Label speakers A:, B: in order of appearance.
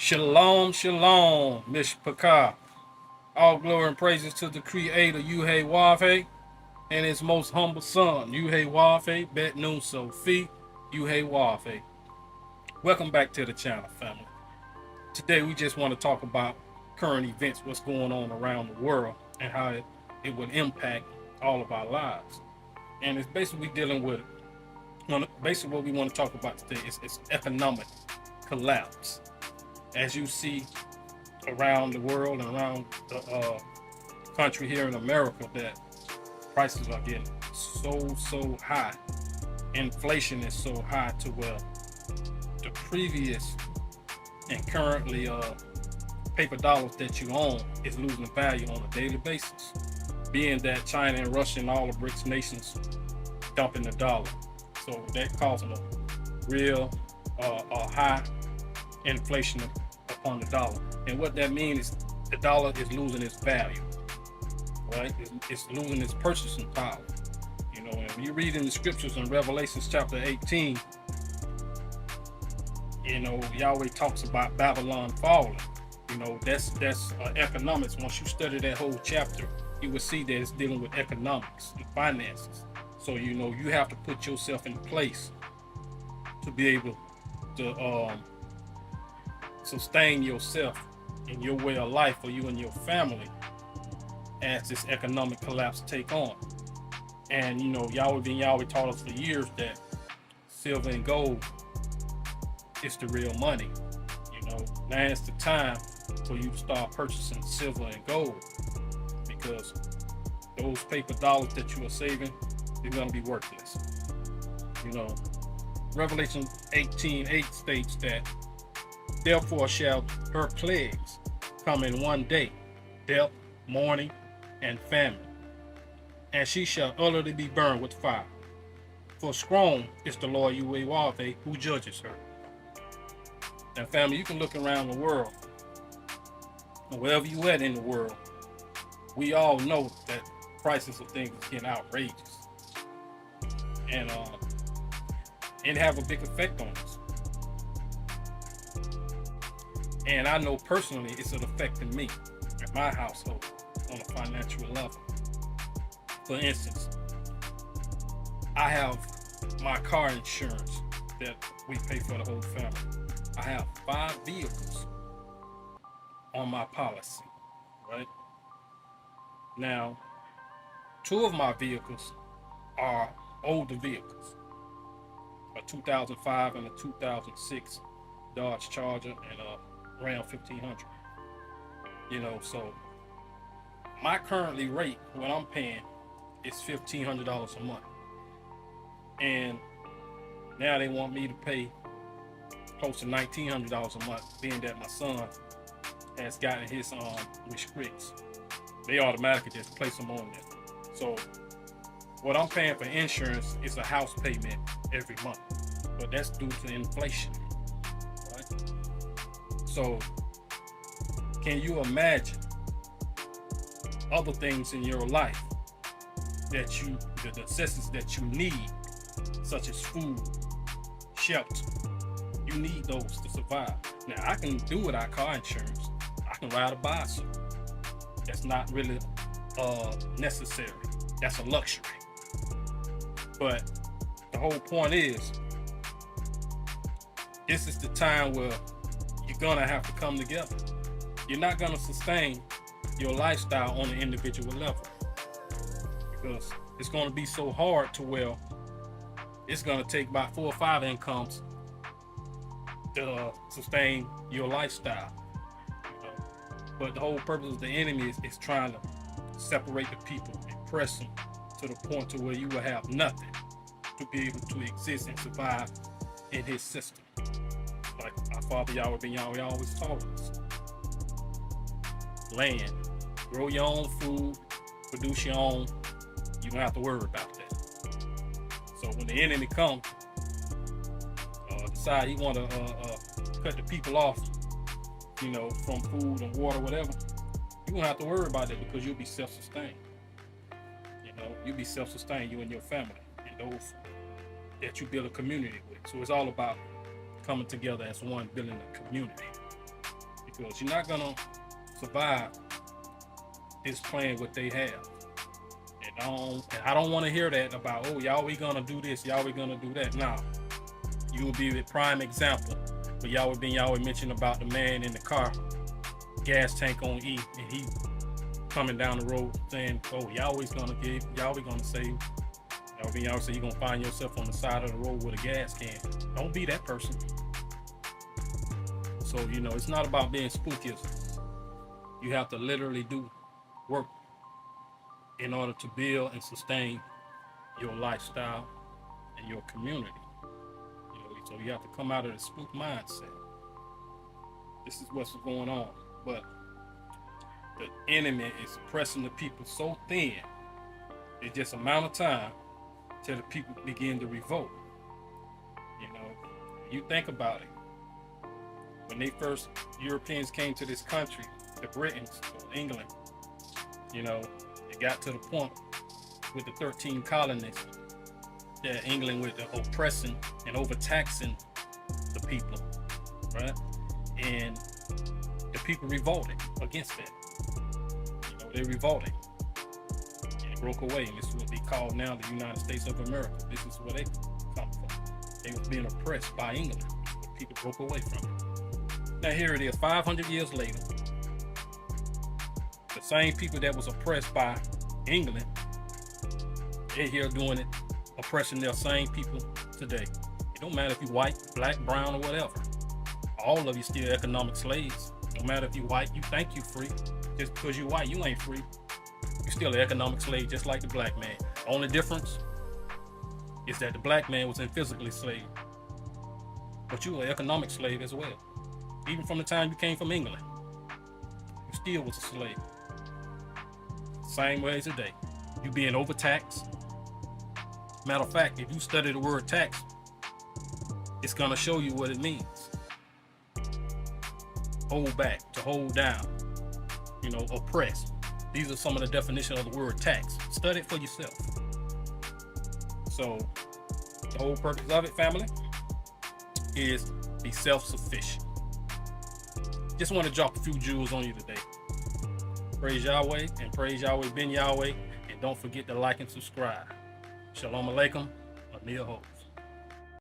A: Shalom, shalom, Mishpachah. All glory and praises to the Creator, Yuhei Wave, and His most humble Son, Yuhei Wave, Bet Nun Sophie, Yuhei Wave. Welcome back to the channel, family. Today we just want to talk about current events, what's going on around the world, and how it will impact all of our lives. And it's basically dealing with, basically what we want to talk about today is economic collapse. As you see around the world and around the country here in America, that prices are getting so high. Inflation is so high to where the previous and currently paper dollars that you own is losing value on a daily basis. Being that China and Russia and all the BRICS nations dumping the dollar, so that causing a real high inflation upon the dollar. And what that means is the dollar is losing its value, right? It's losing its purchasing power. You know, and you read in the scriptures in Revelations chapter 18, you know, Yahweh talks about Babylon falling. You know, that's economics. Once you study that whole chapter, you will see that it's dealing with economics and finances. So, you know, you have to put yourself in place to be able to sustain yourself in your way of life for you and your family as this economic collapse take on. And you know, Yahweh taught us for years that silver and gold is the real money. You know, now it's the time for you to start purchasing silver and gold, because those paper dollars that you are saving, they're going to be worthless. You know, Revelation 18:8 states that therefore shall her plagues come in one day, death, mourning, and famine, and she shall utterly be burned with fire. For strong is the Lord Yahweh who judges her. Now, family, you can look around the world, and wherever you at in the world, we all know that prices of things is getting outrageous, and it have a big effect on us. And I know personally it's affecting me and my household on a financial level. For instance, I have my car insurance that we pay for the whole family. I have 5 vehicles on my policy, right? Now, 2 of my vehicles are older vehicles, a 2005 and a 2006 Dodge Charger and a Ram 1500. You know, so my currently rate, what I'm paying, is $1,500 a month. And now they want me to pay close to $1,900 a month, being that my son has gotten his restricts. They automatically just place them on there. So what I'm paying for insurance is a house payment every month, but that's due to inflation, right? So can you imagine other things in your life that the necessities that you need, such as food, shelter? You need those to survive. Now, I can do without car insurance. I can ride a bicycle. That's not really necessary. That's a luxury. But the whole point is, this is the time where you're gonna have to come together. You're not gonna sustain your lifestyle on an individual level, because it's gonna be so hard to where it's gonna take about 4 or 5 incomes to sustain your lifestyle. You know? But the whole purpose of the enemy is trying to separate the people and press them to the point to where you will have nothing to be able to exist and survive in his system. Like our Father Yahweh Ben Yahweh always taught us. Land. Grow your own food, produce your own. You don't have to worry about that. So when the enemy comes, decide he want to cut the people off, you know, from food and water, whatever, you won't have to worry about it, because you'll be self-sustained. You know, you'll be self-sustained, you and your family, and those that you build a community with. So it's all about coming together as one, building a community. because you're not gonna survive just playing what they have. And I don't want to hear that about, oh, y'all we gonna do this, y'all we gonna do that. Nah, you will be the prime example. But y'all would mention about the man in the car, gas tank on E, and he coming down the road saying, oh, y'all always gonna give, y'all we gonna save. Y'all say you're gonna find yourself on the side of the road with a gas can. Don't be that person. So, it's not about being spooky. You have to literally do work in order to build and sustain your lifestyle and your community. So you have to come out of the spook mindset. This is what's going on. But the enemy is pressing the people so thin, it's just a amount of time till the people begin to revolt. You think about it. When Europeans came to this country, the Britons, or England, it got to the point with the 13 colonies that England was oppressing and overtaxing the people, right? And the people revolted against that. They revolted and broke away. And this is what they call now the United States of America. This is where they come from. They were being oppressed by England. People broke away from it. Now here it is, 500 years later. The same people that was oppressed by England, they're here doing it, oppressing their same people today. It don't matter if you're white, black, brown, or whatever. All of you still economic slaves. No matter if you're white, you think you're free. Just because you're white, you ain't free. You're still an economic slave, just like the black man. The only difference is that the black man was physically slave, but you were an economic slave as well. Even from the time you came from England, you still was a slave. Same way as today. You being overtaxed. Matter of fact, if you study the word tax, it's gonna show you what it means. Hold back, to hold down, oppress. These are some of the definitions of the word tax. Study it for yourself. So the whole purpose of it, family, is be self-sufficient. Just want to drop a few jewels on you today. Praise Yahweh and praise Yahweh Ben Yahweh. And don't forget to like and subscribe. Shalom Aleichem. Amir Hov.